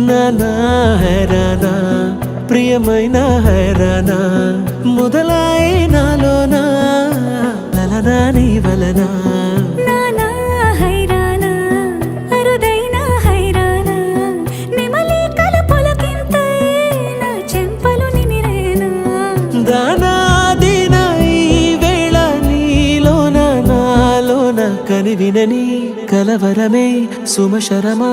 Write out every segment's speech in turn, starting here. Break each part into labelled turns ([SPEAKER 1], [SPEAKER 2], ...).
[SPEAKER 1] నానా హైరానా ప్రియమైన హైరానా మొదలై నాలోనా లలనా నీ వలనా
[SPEAKER 2] నానా హైరానా అరుదైన హైరానా నిమలి కలపులకింతై నా చెంపలు నిమిరేనా
[SPEAKER 1] దానాదిన ఈ వేళ నీలోన నాలోన కనివినని కలవరమే సుమశరమా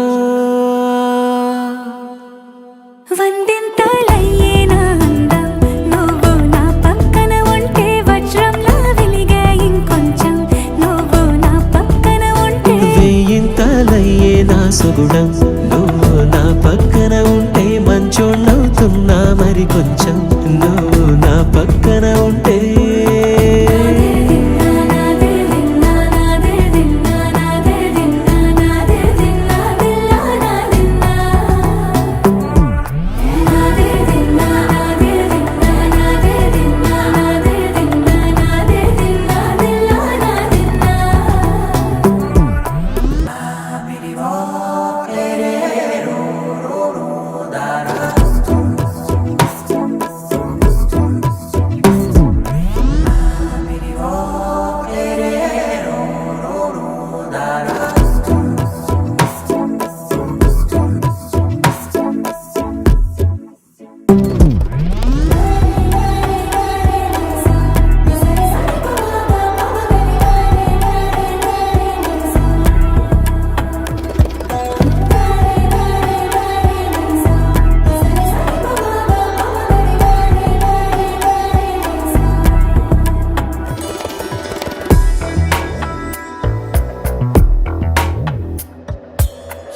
[SPEAKER 2] వందింతలయ్యేనా అందం నువ్వు నా పక్కన ఉంటే వజ్రంలా వెలిగే ఇంకొంచెం నువ్వు నా పక్కన ఉంటే
[SPEAKER 1] వెయ్యింతలయ్యే నా సుగుణం నువ్వు నా పక్కన ఉంటే మంచోణ్ణవుతున్నా మరి కొంచెం నువ్వు నా పక్కన ఉంటే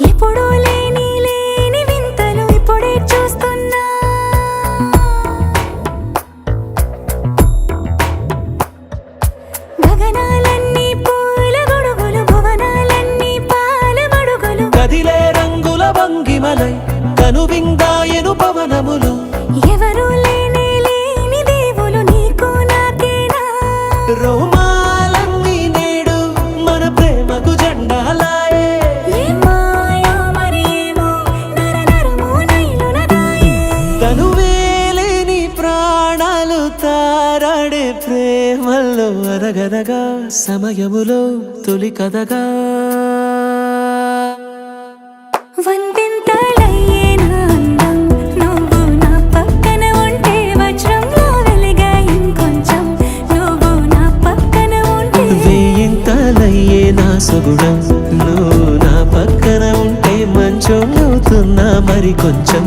[SPEAKER 2] ఎప్పుడూ లేని వింతలు ఇప్పుడే చూస్తున్నా గగనాలన్నీ పూల గొడుగులు భువనాలన్నీ పాల మడుగులు
[SPEAKER 1] కదిలే రంగుల భంగిమలై కనువిందాయను పవనములు
[SPEAKER 2] ఎవరూ లేని దేవులు నీకు నాకేనా
[SPEAKER 1] రోమాలన్నీ నేడు మన ప్రేమకు జెండాలాయే
[SPEAKER 2] ఏమాయో మరి ఏమో నరనరమో నైలున దాయే
[SPEAKER 1] తనువేలేని ప్రాణాలు తారాడే ప్రేమల్లో అనగనగా సమయములో తొలి కథగా
[SPEAKER 2] వందింతలయ్యేనా అందం నువ్వు నా పక్కన ఉంటే వజ్రంలా వెలిగే ఇంకొంచెం నువ్వు నా పక్కన ఉంటే
[SPEAKER 1] వెయ్యింతలయ్యే నా సుగుణం నువ్వు నా పక్కన ఉంటే మంచోణ్ణవుతున్నా మరి కొంచెం